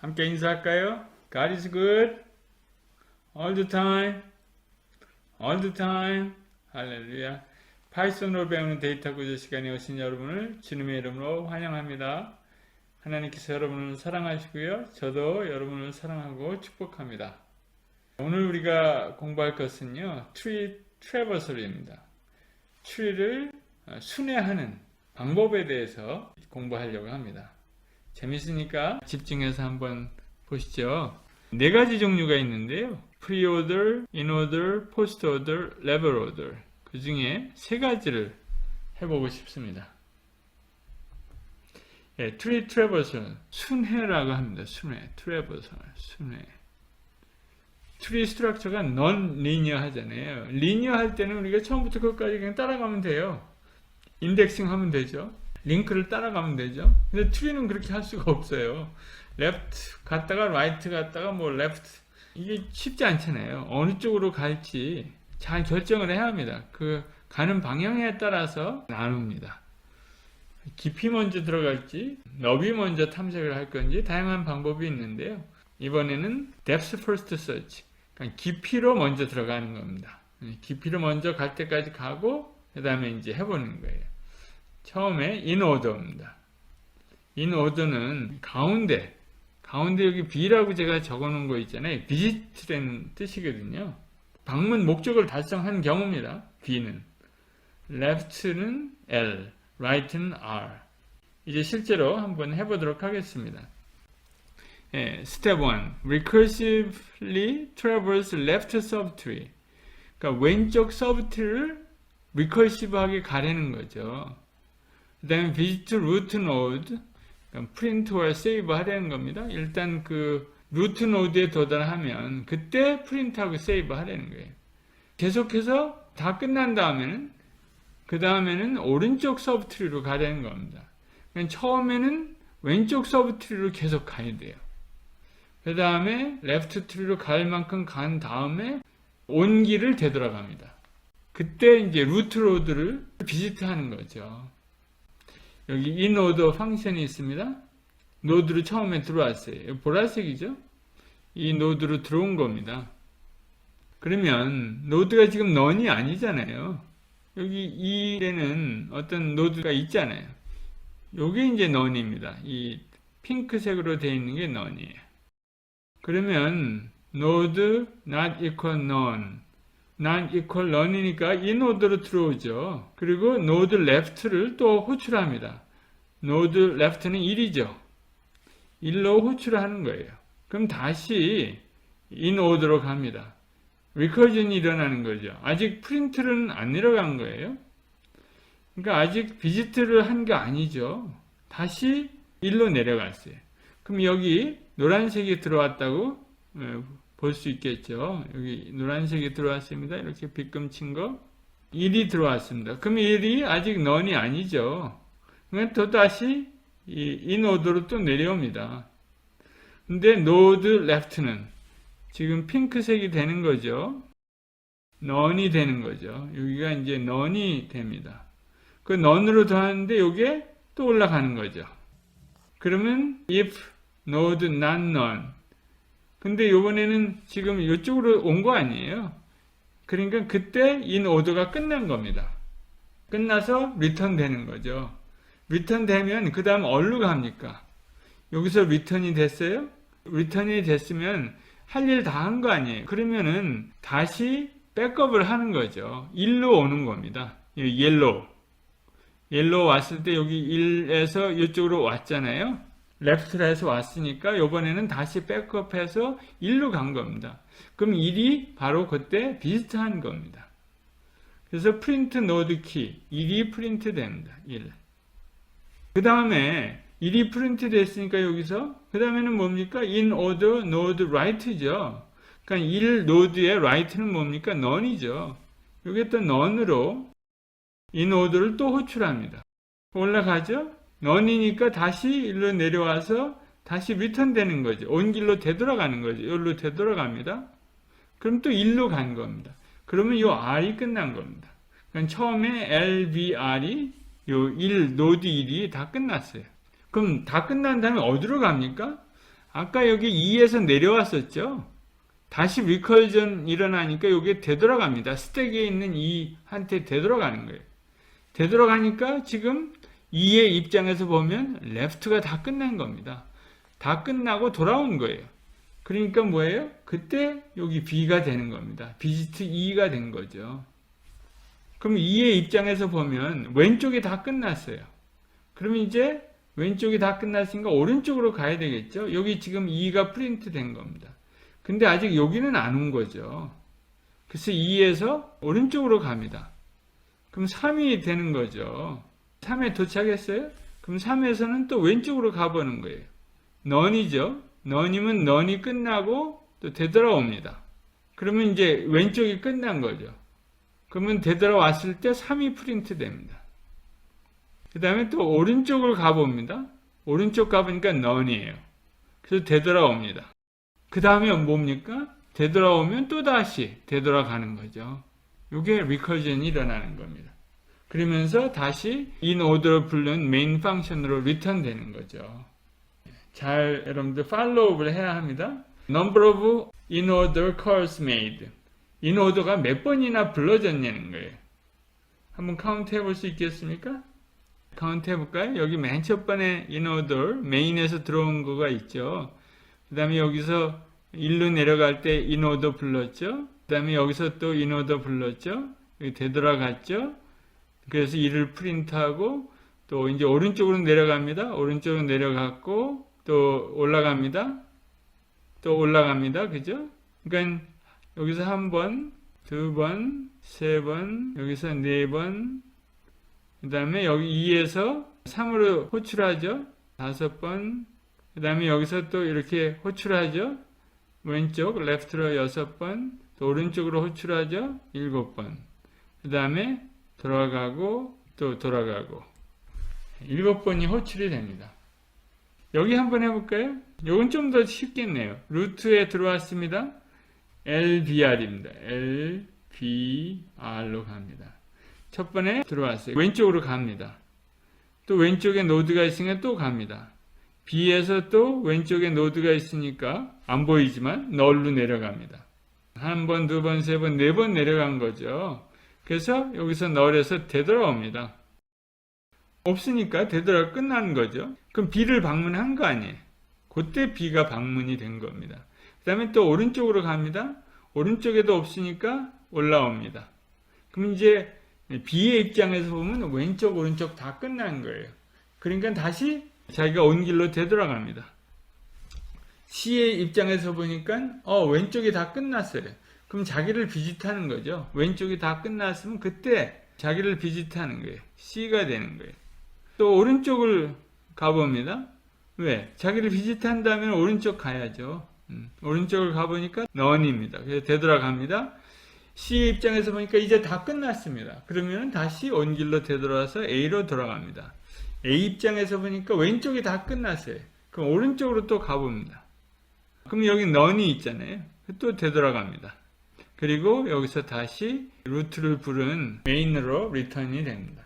함께 인사할까요? God is good all the time, all the time. 할렐루야. 파이썬으로 배우는 데이터 구조 시간에 오신 여러분을 주님의 이름으로 환영합니다. 하나님께서 여러분을 사랑하시고요, 저도 여러분을 사랑하고 축복합니다. 오늘 우리가 공부할 것은요, 트리 트래버설입니다. 트리를 순회하는 방법에 대해서 공부하려고 합니다. 재밌으니까 집중해서 한번 보시죠. 네 가지 종류가 있는데요. 프리오더, 인오더, 포스트오더, 레벨오더. 그 중에 세 가지를 해보고 싶습니다. 트리 트래버설, 순회라고 합니다. 순회, 트래버설, 순회. 트리 스트럭처가 넌 리니어 하잖아요. 리니어 할 때는 우리가 처음부터 끝까지 그냥 따라가면 돼요. 인덱싱 하면 되죠. 링크를 따라가면 되죠. 근데 트리는 그렇게 할 수가 없어요. 레프트 갔다가 라이트 갔다가 뭐 레프트, 이게 쉽지 않잖아요. 어느 쪽으로 갈지 잘 결정을 해야 합니다. 그 가는 방향에 따라서 나눕니다. 깊이 먼저 들어갈지 너비 먼저 탐색을 할 건지 다양한 방법이 있는데요. 이번에는 depth first search, 그러니까 깊이로 먼저 들어가는 겁니다. 깊이로 먼저 갈 때까지 가고 그 다음에 이제 해보는 거예요. 처음에 인오더입니다. 인오더는 가운데 여기 B라고 제가 적어놓은 거 있잖아요. visit라는 뜻이거든요. 방문 목적을 달성한 경우입니다. B는. left는 L, right는 R. 이제 실제로 한번 해보도록 하겠습니다. Step 1. Recursively traverse left subtree. 그러니까 왼쪽 subtree를 recursive하게 가려는 거죠. 그 다음에 visit root node, 프린트와 세이브 하려는 겁니다. 일단 그 루트 노드에 도달하면 그때 프린트하고 세이브 하려는 거예요. 계속해서 다 끝난 다음에는 그 다음에는 오른쪽 서브트리로 가려는 겁니다. 그러니까 처음에는 왼쪽 서브트리로 계속 가야 돼요. 그 다음에 레프트 트리로 갈 만큼 간 다음에 온 길을 되돌아갑니다. 그때 이제 루트 노드를 비지트하는 거죠. 여기 이 노드 펑션이 있습니다. 노드로 처음에 들어왔어요. 보라색이죠? 이 노드로 들어온 겁니다. 그러면 노드가 지금 넌이 아니잖아요. 여기 2에는 어떤 노드가 있잖아요. 이게 이제 넌입니다. 이 핑크색으로 되어 있는 게 넌이에요. 그러면 노드 not equal none, not equal none이니까 이 노드로 들어오죠. 그리고 노드 left를 또 호출합니다. 노드 left는 1이죠. 1로 호출하는 거예요. 그럼 다시 in order로 갑니다. recursion이 일어나는 거죠. 아직 프린트는 안 내려간 거예요. 그러니까 아직 비지트를 한 게 아니죠. 다시 1로 내려갔어요. 그럼 여기 노란색이 들어왔다고 볼 수 있겠죠. 여기 노란색이 들어왔습니다. 이렇게 빗금 친 거. 1이 들어왔습니다. 그럼 1이 아직 넌이 아니죠. 그러면 또 다시 이 노드로 또 내려옵니다. 근데 노드 레프트는 지금 핑크색이 되는 거죠. 넌이 되는 거죠. 여기가 이제 넌이 됩니다. 그 넌으로 더하는데 이게 또 올라가는 거죠. 그러면 if node not none. 근데 이번에는 지금 이쪽으로 온 거 아니에요. 그러니까 그때 인 오더가 끝난 겁니다. 끝나서 리턴 되는 거죠. 리턴 되면 그 다음 어디로 갑니까? 여기서 리턴이 됐어요? 리턴이 됐으면 할 일 다 한 거 아니에요. 그러면은 다시 백업을 하는 거죠. 1로 오는 겁니다. 옐로우 왔을 때 여기 1에서 이쪽으로 왔잖아요. 레프트로 해서 왔으니까 이번에는 다시 백업해서 1로 간 겁니다. 그럼 1이 바로 그때 비슷한 겁니다. 그래서 프린트 노드 키 1이 프린트 됩니다. 1. 그 다음에 1이 프린트 됐으니까 여기서 그 다음에는 뭡니까? in order node right죠. 그러니까 1 노드의 right는 뭡니까? none이죠. 이게 또 none으로 in order를 또 호출합니다. 올라가죠? none이니까 다시 일로 내려와서 다시 return 되는 거죠. 온 길로 되돌아가는 거죠. 여기로 되돌아갑니다. 그럼 또 1로 간 겁니다. 그러면 이 R이 끝난 겁니다. 그러니까 처음에 LVR이 요 1, 노드 1이 다 끝났어요. 그럼 다 끝난 다음에 어디로 갑니까? 아까 여기 2에서 내려왔었죠? 다시 리컬전 일어나니까 여기에 되돌아갑니다. 스택에 있는 2한테 되돌아가는 거예요. 되돌아가니까 지금 2의 입장에서 보면 레프트가 다 끝난 겁니다. 다 끝나고 돌아온 거예요. 그러니까 뭐예요? 그때 여기 B가 되는 겁니다. 비지트 2가 된 거죠. 그럼 2의 입장에서 보면 왼쪽이 다 끝났어요. 그러면 이제 왼쪽이 다 끝났으니까 오른쪽으로 가야 되겠죠? 여기 지금 2가 프린트 된 겁니다. 근데 아직 여기는 안 온 거죠. 그래서 2에서 오른쪽으로 갑니다. 그럼 3이 되는 거죠. 3에 도착했어요? 그럼 3에서는 또 왼쪽으로 가보는 거예요. none이죠. none이면 none이 끝나고 또 되돌아옵니다. 그러면 이제 왼쪽이 끝난 거죠. 그러면 되돌아왔을 때 3이 프린트 됩니다. 그 다음에 또 오른쪽을 가봅니다. 오른쪽 가보니까 none이에요. 그래서 되돌아옵니다. 그 다음에 뭡니까? 되돌아오면 또 다시 되돌아가는 거죠. 이게 리커전이 일어나는 겁니다. 그러면서 다시 in order로 부른 메인 펑션으로 리턴 되는 거죠. 잘 여러분들 팔로우를 해야 합니다. Number of in order calls made. in order가 몇 번이나 불러졌냐는 거예요. 한번 카운트 해볼 수 있겠습니까? 카운트 해볼까요? 여기 맨 첫 번에 in order, 메인에서 들어온 거가 있죠. 그 다음에 여기서 1로 내려갈 때 in order 불렀죠. 그 다음에 여기서 또 in order 불렀죠. 여기 되돌아갔죠. 그래서 1을 프린트하고 또 이제 오른쪽으로 내려갑니다. 오른쪽으로 내려갔고 또 올라갑니다. 또 올라갑니다. 그죠? 그러니까 여기서 한 번, 두 번, 세 번, 여기서 네 번, 그 다음에 여기 2에서 3으로 호출하죠. 5번, 그 다음에 여기서 또 이렇게 호출하죠. 왼쪽, 레프트로 6번, 또 오른쪽으로 호출하죠. 7번. 그 다음에 돌아가고, 또 돌아가고. 7번이 호출이 됩니다. 여기 한번 해볼까요? 이건 좀 더 쉽겠네요. 루트에 들어왔습니다. LBR입니다. LBR로 갑니다. 첫 번에 들어왔어요. 왼쪽으로 갑니다. 또 왼쪽에 노드가 있으니까 또 갑니다. B에서 또 왼쪽에 노드가 있으니까 안 보이지만 널로 내려갑니다. 한 번, 두 번, 세 번, 네 번 내려간 거죠. 그래서 여기서 널에서 되돌아옵니다. 없으니까 되돌아 끝나는 거죠. 그럼 B를 방문한 거 아니에요. 그때 B가 방문이 된 겁니다. 그 다음에 또 오른쪽으로 갑니다. 오른쪽에도 없으니까 올라옵니다. 그럼 이제 B의 입장에서 보면 왼쪽, 오른쪽 다 끝난 거예요. 그러니까 다시 자기가 온 길로 되돌아갑니다. C의 입장에서 보니까 왼쪽이 다 끝났어요. 그럼 자기를 비짓하는 거죠. 왼쪽이 다 끝났으면 그때 자기를 비짓하는 거예요. C가 되는 거예요. 또 오른쪽을 가봅니다. 왜? 자기를 비짓한다면 오른쪽 가야죠. 오른쪽을 가보니까 none입니다. 그래서 되돌아갑니다. C 입장에서 보니까 이제 다 끝났습니다. 그러면 다시 온 길로 되돌아서 A로 돌아갑니다. A 입장에서 보니까 왼쪽이 다 끝났어요. 그럼 오른쪽으로 또 가봅니다. 그럼 여기 none이 있잖아요. 또 되돌아갑니다. 그리고 여기서 다시 루트를 부른 메인으로 리턴이 됩니다.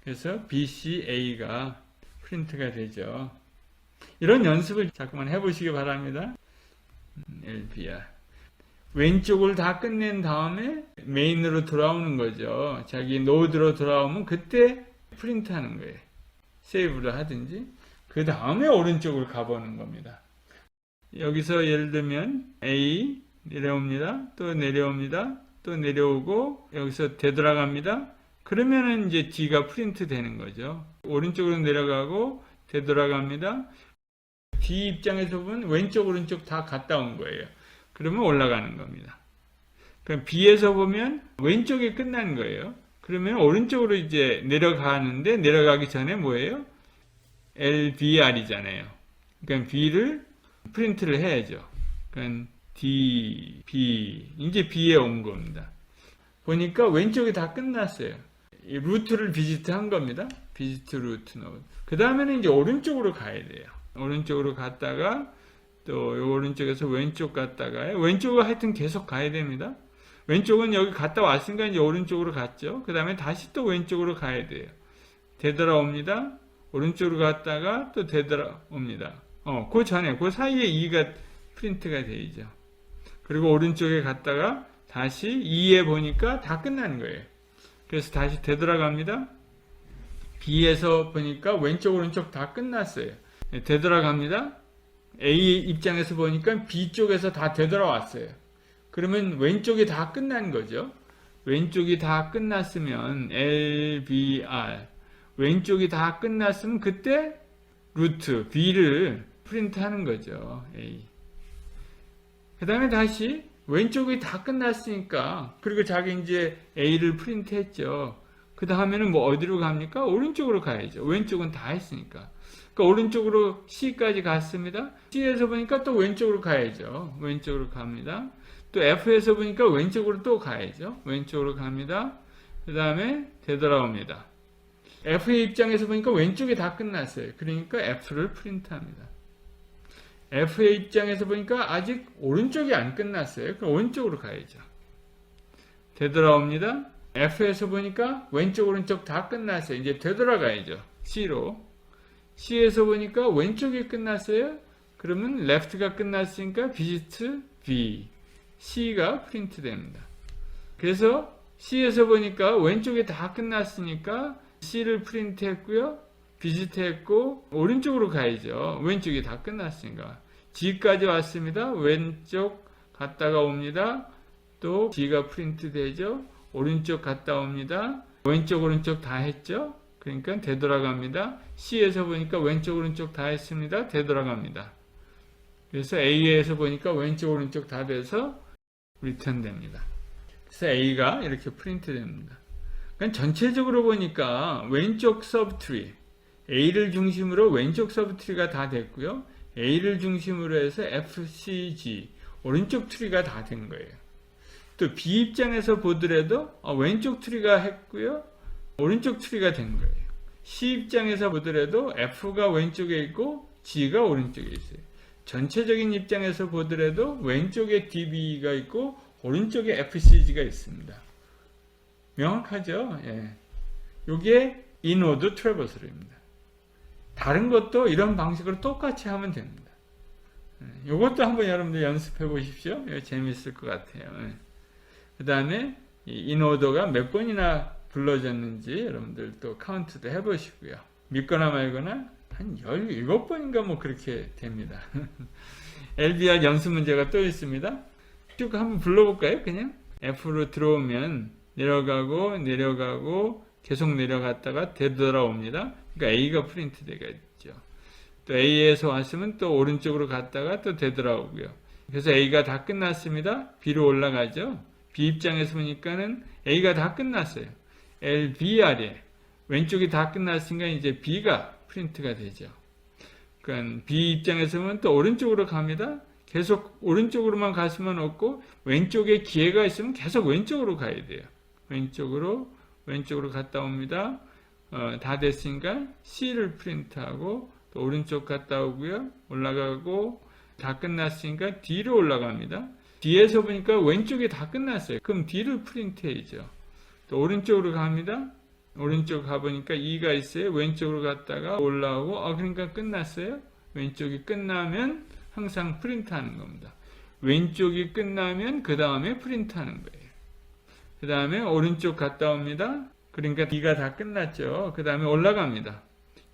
그래서 BCA가 프린트가 되죠. 이런 연습을 자꾸만 해보시기 바랍니다. LBR. 왼쪽을 다 끝낸 다음에 메인으로 돌아오는 거죠. 자기 노드로 돌아오면 그때 프린트하는 거예요. 세이브를 하든지. 그 다음에 오른쪽을 가보는 겁니다. 여기서 예를 들면 A 내려옵니다. 또 내려옵니다. 또 내려오고 여기서 되돌아갑니다. 그러면은 이제 D가 프린트 되는 거죠. 오른쪽으로 내려가고 되돌아갑니다. D 입장에서 보면 왼쪽 오른쪽 다 갔다 온 거예요. 그러면 올라가는 겁니다. 그럼 B에서 보면 왼쪽이 끝난 거예요. 그러면 오른쪽으로 이제 내려가는데 내려가기 전에 뭐예요? LBR이잖아요. 그러니까 B를 프린트를 해야죠. 그러니까 D, B, 이제 B에 온 겁니다. 보니까 왼쪽이 다 끝났어요. 이 루트를 비지트 한 겁니다. 비지트 루트 노드. 그 다음에는 이제 오른쪽으로 가야 돼요. 오른쪽으로 갔다가 또 오른쪽에서 왼쪽 갔다가 왼쪽으로 하여튼 계속 가야 됩니다. 왼쪽은 여기 갔다 왔으니까 이제 오른쪽으로 갔죠. 그 다음에 다시 또 왼쪽으로 가야 돼요. 되돌아옵니다. 오른쪽으로 갔다가 또 되돌아옵니다. 그 전에, 그 사이에 2가 프린트가 되죠. 그리고 오른쪽에 갔다가 다시 2에 보니까 다 끝나는 거예요. 그래서 다시 되돌아갑니다. B에서 보니까 왼쪽, 오른쪽 다 끝났어요. 되돌아갑니다. A 입장에서 보니까 B 쪽에서 다 되돌아왔어요. 그러면 왼쪽이 다 끝난 거죠. 왼쪽이 다 끝났으면 L, B, R 왼쪽이 다 끝났으면 그때 루트 B를 프린트하는 거죠. A. 그 다음에 다시 왼쪽이 다 끝났으니까 그리고 자기 이제 A를 프린트했죠. 그 다음에는 뭐 어디로 갑니까? 오른쪽으로 가야죠. 왼쪽은 다 했으니까. 그러니까 오른쪽으로 C까지 갔습니다. C에서 보니까 또 왼쪽으로 가야죠. 왼쪽으로 갑니다. 또 F에서 보니까 왼쪽으로 또 가야죠. 왼쪽으로 갑니다. 그 다음에 되돌아옵니다. F의 입장에서 보니까 왼쪽이 다 끝났어요. 그러니까 F를 프린트합니다. F의 입장에서 보니까 아직 오른쪽이 안 끝났어요. 그럼 오른쪽으로 가야죠. 되돌아옵니다. F에서 보니까 왼쪽 오른쪽 다 끝났어요. 이제 되돌아가야죠. C로. C에서 보니까 왼쪽이 끝났어요. 그러면 left가 끝났으니까 visit B. C가 프린트 됩니다. 그래서 C에서 보니까 왼쪽이 다 끝났으니까 C를 프린트 했고요. 비슷했고 오른쪽으로 가야죠. 왼쪽이 다 끝났으니까. G까지 왔습니다. 왼쪽 갔다가 옵니다. 또 G가 프린트 되죠. 오른쪽 갔다 옵니다. 왼쪽 오른쪽 다 했죠. 그러니까 되돌아갑니다. C에서 보니까 왼쪽 오른쪽 다 했습니다. 되돌아갑니다. 그래서 A에서 보니까 왼쪽 오른쪽 다 돼서 리턴 됩니다. 그래서 A가 이렇게 프린트 됩니다. 그러니까 전체적으로 보니까 왼쪽 서브트리 A를 중심으로 왼쪽 서브트리가 다 됐고요. A를 중심으로 해서 F, C, G 오른쪽 트리가 다 된 거예요. 또 B 입장에서 보더라도 왼쪽 트리가 했고요. 오른쪽 트리가 된 거예요. C 입장에서 보더라도 F가 왼쪽에 있고 G가 오른쪽에 있어요. 전체적인 입장에서 보더라도 왼쪽에 DB가 있고 오른쪽에 FCG가 있습니다. 명확하죠? 예. 이게 이노드 트래버설입니다. 다른 것도 이런 방식으로 똑같이 하면 됩니다. 이것도 한번 여러분들 연습해 보십시오. 재밌을 것 같아요. 그 다음에 인오더가 몇 번이나 불러졌는지 여러분들 또 카운트도 해보시고요. 믿거나 말거나 한 17번인가 뭐 그렇게 됩니다. LBR 연습 문제가 또 있습니다. 쭉 한번 불러볼까요? 그냥 F로 들어오면 내려가고 내려가고 계속 내려갔다가 되돌아옵니다. 그러니까 A가 프린트 되겠죠. 또 A에서 왔으면 또 오른쪽으로 갔다가 또 되돌아오고요. 그래서 A가 다 끝났습니다. B로 올라가죠. B 입장에서 보니까는 A가 다 끝났어요. L, B, R에 왼쪽이 다 끝났으니까 이제 B가 프린트가 되죠. 그러니까 B 입장에서 보면 또 오른쪽으로 갑니다. 계속 오른쪽으로만 갈 수만 없고 왼쪽에 기회가 있으면 계속 왼쪽으로 가야 돼요. 왼쪽으로 갔다 옵니다. 다 됐으니까 C를 프린트하고 또 오른쪽 갔다 오고요. 올라가고 다 끝났으니까 D로 올라갑니다. D에서 보니까 왼쪽이 다 끝났어요. 그럼 D를 프린트해야죠. 또 오른쪽으로 갑니다. 오른쪽 가보니까 2가 있어요. 왼쪽으로 갔다가 올라오고 그러니까 끝났어요. 왼쪽이 끝나면 항상 프린트하는 겁니다. 왼쪽이 끝나면 그 다음에 프린트하는 거예요. 그 다음에 오른쪽 갔다 옵니다. 그러니까 D가 다 끝났죠. 그 다음에 올라갑니다.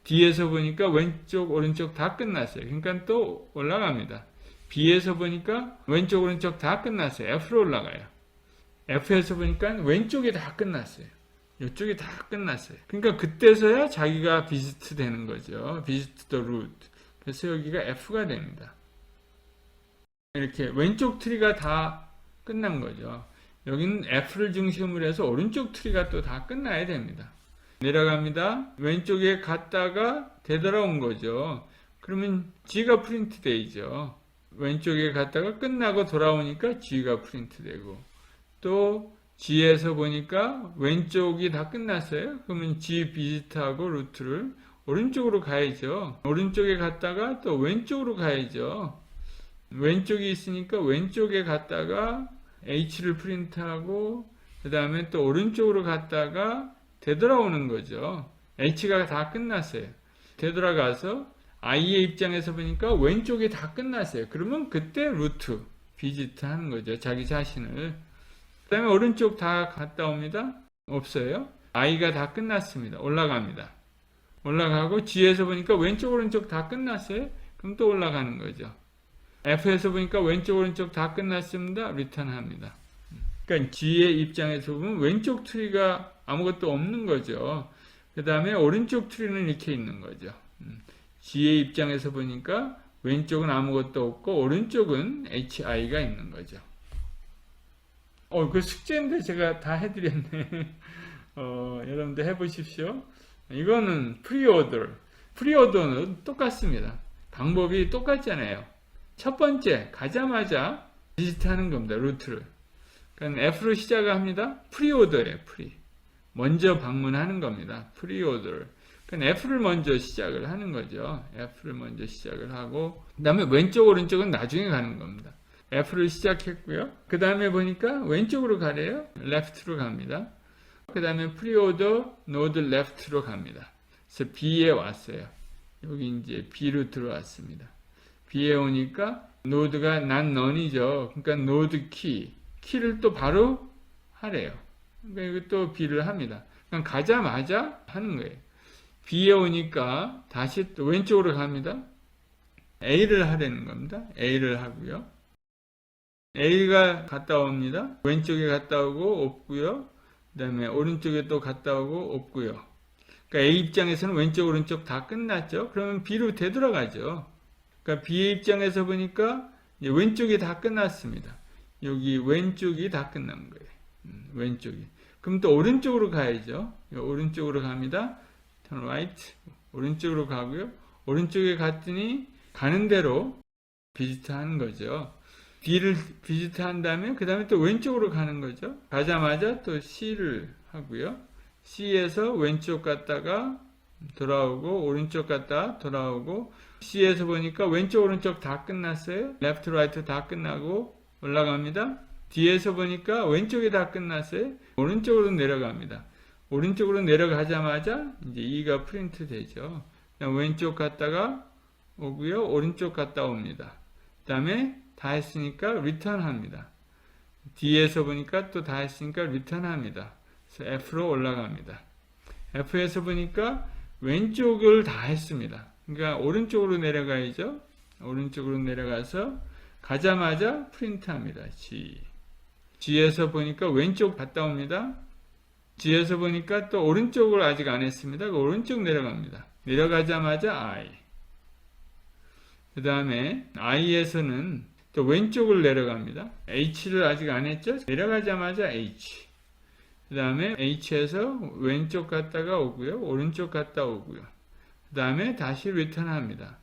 D에서 보니까 왼쪽 오른쪽 다 끝났어요. 그러니까 또 올라갑니다. B에서 보니까 왼쪽 오른쪽 다 끝났어요. F로 올라가요. F에서 보니까 왼쪽이 다 끝났어요. 이쪽이 다 끝났어요. 그러니까 그때서야 자기가 비지트 되는 거죠. 비지트 더 루트. 그래서 여기가 F가 됩니다. 이렇게 왼쪽 트리가 다 끝난 거죠. 여기는 F를 중심으로 해서 오른쪽 트리가 또 다 끝나야 됩니다. 내려갑니다. 왼쪽에 갔다가 되돌아온 거죠. 그러면 G가 프린트 되죠. 왼쪽에 갔다가 끝나고 돌아오니까 G가 프린트 되고, 또 G에서 보니까 왼쪽이 다 끝났어요. 그러면 G 비지트하고 루트를 오른쪽으로 가야죠. 오른쪽에 갔다가 또 왼쪽으로 가야죠. 왼쪽이 있으니까 왼쪽에 갔다가 H를 프린트하고 그 다음에 또 오른쪽으로 갔다가 되돌아오는 거죠. H가 다 끝났어요. 되돌아가서 I의 입장에서 보니까 왼쪽이 다 끝났어요. 그러면 그때 루트, 비지트 하는 거죠. 자기 자신을. 그 다음에 오른쪽 다 갔다 옵니다. 없어요. I가 다 끝났습니다. 올라갑니다. 올라가고 G에서 보니까 왼쪽 오른쪽 다 끝났어요. 그럼 또 올라가는 거죠. F에서 보니까 왼쪽 오른쪽 다 끝났습니다. 리턴 합니다. 그러니까 G의 입장에서 보면 왼쪽 트리가 아무것도 없는 거죠. 그 다음에 오른쪽 트리는 이렇게 있는 거죠. G의 입장에서 보니까 왼쪽은 아무것도 없고 오른쪽은 HI가 있는 거죠. 그 숙제인데 제가 다 해드렸네. 여러분들 해보십시오. 이거는 프리오더. 프리오더는 똑같습니다. 방법이 똑같잖아요. 첫 번째, 가자마자 비지트하는 겁니다. 루트를. 그러니까 F로 시작합니다. 프리오더예요. 프리. 먼저 방문하는 겁니다. 프리오더를. 그러니까 F를 먼저 시작을 하는 거죠. F를 먼저 시작을 하고 그 다음에 왼쪽 오른쪽은 나중에 가는 겁니다. F를 시작했고요. 그 다음에 보니까 왼쪽으로 가래요. left로 갑니다. 그 다음에 프리오더 노드 left로 갑니다. 그래서 B에 왔어요. 여기 이제 B로 들어왔습니다. B에 오니까 노드가 난 넌이죠. 그러니까 노드 키를 또 바로 하래요. 그러니까 이거 또 B를 합니다. 그냥 가자마자 하는 거예요. B에 오니까 다시 또 왼쪽으로 갑니다. A를 하려는 겁니다. A를 하고요. A가 갔다 옵니다. 왼쪽에 갔다 오고 없고요. 그 다음에 오른쪽에 또 갔다 오고 없고요. 그러니까 A 입장에서는 왼쪽 오른쪽 다 끝났죠. 그러면 B로 되돌아가죠. 그러니까 B의 입장에서 보니까 이제 왼쪽이 다 끝났습니다. 여기 왼쪽이 다 끝난 거예요. 왼쪽이. 그럼 또 오른쪽으로 가야죠. 오른쪽으로 갑니다. turn right. 오른쪽으로 가고요. 오른쪽에 갔더니 가는 대로 비지트 하는 거죠. B를 비지트 한 다음에 그 다음에 또 왼쪽으로 가는 거죠. 가자마자 또 C를 하고요. C에서 왼쪽 갔다가 돌아오고 오른쪽 갔다 돌아오고 C에서 보니까 왼쪽 오른쪽 다 끝났어요. 레프트 라이트 다 끝나고 올라갑니다. D에서 보니까 왼쪽이 다 끝났어요. 오른쪽으로 내려갑니다. 오른쪽으로 내려가자마자 이제 E가 프린트 되죠. 그냥 왼쪽 갔다가 오고요. 오른쪽 갔다 옵니다. 그 다음에 다 했으니까 리턴 합니다. D에서 보니까 또 다 했으니까 리턴 합니다. 그래서 F로 올라갑니다. F에서 보니까 왼쪽을 다 했습니다. 그러니까 오른쪽으로 내려가야죠. 오른쪽으로 내려가서 가자마자 프린트 합니다. G에서 보니까 왼쪽 갔다 옵니다. G에서 보니까 또 오른쪽을 아직 안 했습니다. 오른쪽 내려갑니다. 내려가자마자 I. 그 다음에 I에서는 또 왼쪽을 내려갑니다. H를 아직 안 했죠? 내려가자마자 H. 그 다음에 H에서 왼쪽 갔다가 오고요. 오른쪽 갔다 오고요. 그 다음에 다시 리턴 합니다.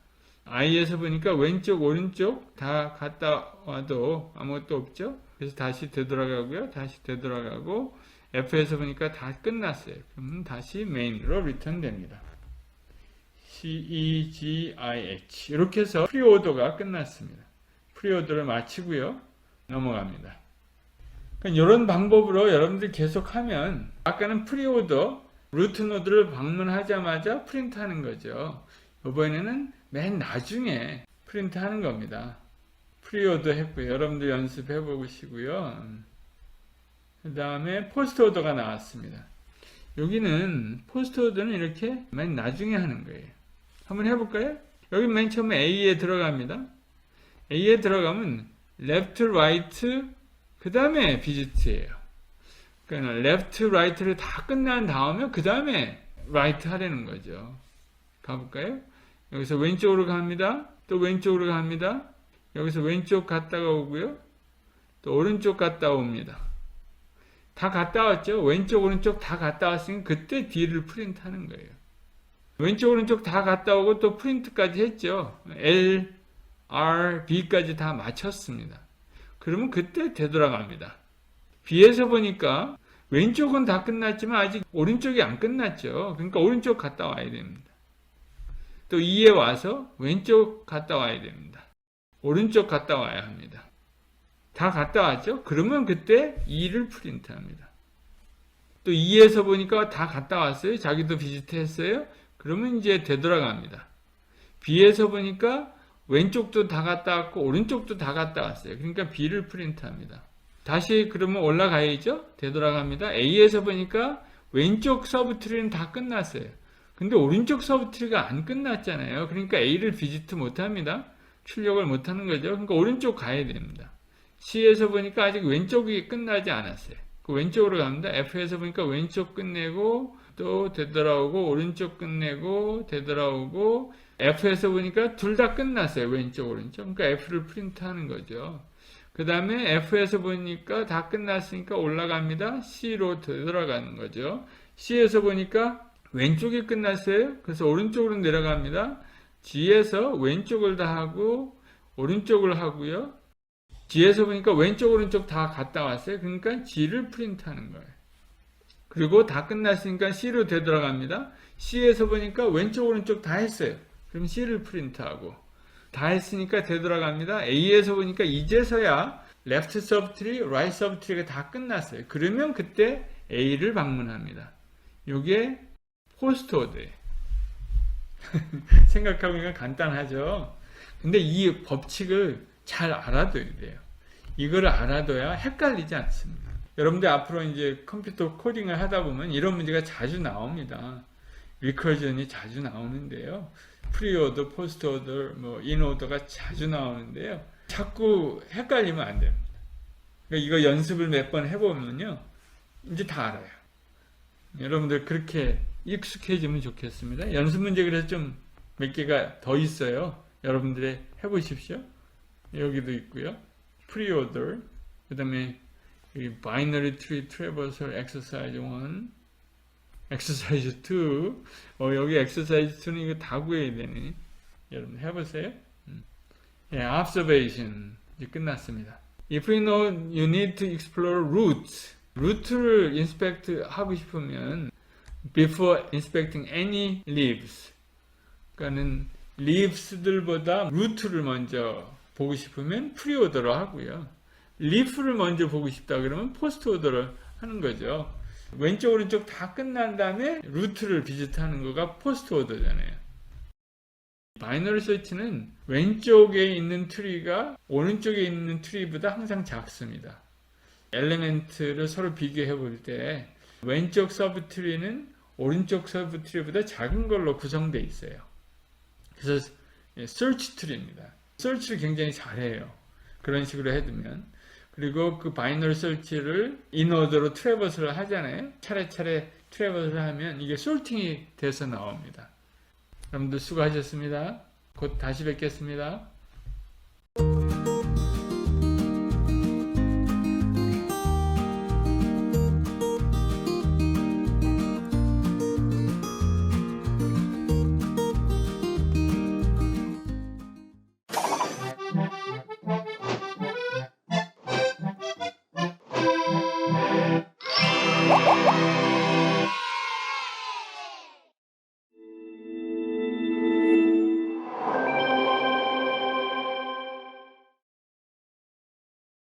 I에서 보니까 왼쪽, 오른쪽 다 갔다 와도 아무것도 없죠? 그래서 다시 되돌아가고요. 다시 되돌아가고 F에서 보니까 다 끝났어요. 그러면 다시 메인으로 리턴 됩니다. CEGIH 이렇게 해서 프리오더가 끝났습니다. 프리오더를 마치고요. 넘어갑니다. 그러니까 이런 방법으로 여러분들 계속하면 아까는 프리오더 루트 노드를 방문하자마자 프린트하는 거죠. 이번에는 맨 나중에 프린트하는 겁니다. 프리오더 했고요. 여러분들 연습해 보시고요. 그 다음에 포스트 오더가 나왔습니다. 여기는 포스트 오더는 이렇게 맨 나중에 하는 거예요. 한번 해볼까요? 여기 맨 처음에 A에 들어갑니다. A에 들어가면 left, right, 그 다음에 비지트예요. 그러니까 left, right를 다 끝난 다음에 그 다음에 right 하려는 거죠. 가볼까요? 여기서 왼쪽으로 갑니다. 또 왼쪽으로 갑니다. 여기서 왼쪽 갔다가 오고요. 또 오른쪽 갔다 옵니다. 다 갔다 왔죠? 왼쪽, 오른쪽 다 갔다 왔으니 그때 D를 프린트 하는 거예요. 왼쪽 오른쪽 다 갔다 오고 또 프린트까지 했죠. L, R, B까지 다 마쳤습니다. 그러면 그때 되돌아갑니다. B에서 보니까 왼쪽은 다 끝났지만 아직 오른쪽이 안 끝났죠. 그러니까 오른쪽 갔다 와야 됩니다. 또 E에 와서 왼쪽 갔다 와야 됩니다. 오른쪽 갔다 와야 합니다. 다 갔다 왔죠? 그러면 그때 E를 프린트합니다. 또 E에서 보니까 다 갔다 왔어요. 자기도 비슷했어요. 그러면 이제 되돌아갑니다. B에서 보니까 왼쪽도 다 갔다 왔고 오른쪽도 다 갔다 왔어요. 그러니까 B를 프린트합니다. 다시 그러면 올라가야죠. 되돌아갑니다. A에서 보니까 왼쪽 서브트리는 다 끝났어요. 근데 오른쪽 서브트리가 안 끝났잖아요. 그러니까 A를 비지트 못합니다. 출력을 못하는 거죠. 그러니까 오른쪽 가야 됩니다. C에서 보니까 아직 왼쪽이 끝나지 않았어요. 그 왼쪽으로 갑니다. F에서 보니까 왼쪽 끝내고 또 되돌아오고 오른쪽 끝내고 되돌아오고 F에서 보니까 둘 다 끝났어요. 왼쪽 오른쪽. 그러니까 F를 프린트하는 거죠. 그 다음에 F에서 보니까 다 끝났으니까 올라갑니다. C로 되돌아가는 거죠. C에서 보니까 왼쪽이 끝났어요. 그래서 오른쪽으로 내려갑니다. G에서 왼쪽을 다 하고 오른쪽을 하고요. G에서 보니까 왼쪽 오른쪽 다 갔다 왔어요. 그러니까 G를 프린트하는 거예요. 그리고 다 끝났으니까 C로 되돌아갑니다. C에서 보니까 왼쪽 오른쪽 다 했어요. 그럼 C를 프린트하고 다 했으니까 되돌아갑니다. A에서 보니까 이제서야 left subtree, right subtree가 다 끝났어요. 그러면 그때 A를 방문합니다. 이게 포스트 오더예요. 생각해보니까 간단하죠. 근데 이 법칙을 잘 알아둬야 돼요. 이거를 알아둬야 헷갈리지 않습니다. 여러분들 앞으로 이제 컴퓨터 코딩을 하다 보면 이런 문제가 자주 나옵니다. 리커전이 자주 나오는데요. 프리오더, 포스트오더, 인오더가 자주 나오는데요. 자꾸 헷갈리면 안 됩니다. 그러니까 이거 연습을 몇 번 해보면요. 이제 다 알아요. 여러분들 그렇게 익숙해지면 좋겠습니다. 연습 문제 그래서 좀 몇 개가 더 있어요. 여러분들이 해보십시오. 여기도 있고요. 프리오더, 그 다음에 바이너리 트리 트래버설 엑서사이즈 1, 엑서사이즈 2, 여기 엑서사이즈 2는 이거 다 구해야 되네. 여러분 해보세요. 예, observation 이제 끝났습니다. If you know you need to explore roots, 루트를 인스펙트 하고 싶으면 before inspecting any leaves, 그러니까는 leaves들보다 루트를 먼저 보고 싶으면 프리오더로 하고요. 리프를 먼저 보고 싶다 그러면 포스트 오더를 하는 거죠. 왼쪽 오른쪽 다 끝난 다음에 루트를 비슷하는 거가 포스트 오더잖아요. 바이너리 서치는 왼쪽에 있는 트리가 오른쪽에 있는 트리보다 항상 작습니다. 엘리멘트를 서로 비교해 볼 때 왼쪽 서브 트리는 오른쪽 서브 트리보다 작은 걸로 구성되어 있어요. 그래서 서치 트리입니다. 서치를 굉장히 잘해요. 그런 식으로 해두면. 그리고 그 바이너리 서치를 인오더로 트래버스를 하잖아요. 차례차례 트래버스를 하면 이게 솔팅이 돼서 나옵니다. 여러분들 수고하셨습니다. 곧 다시 뵙겠습니다.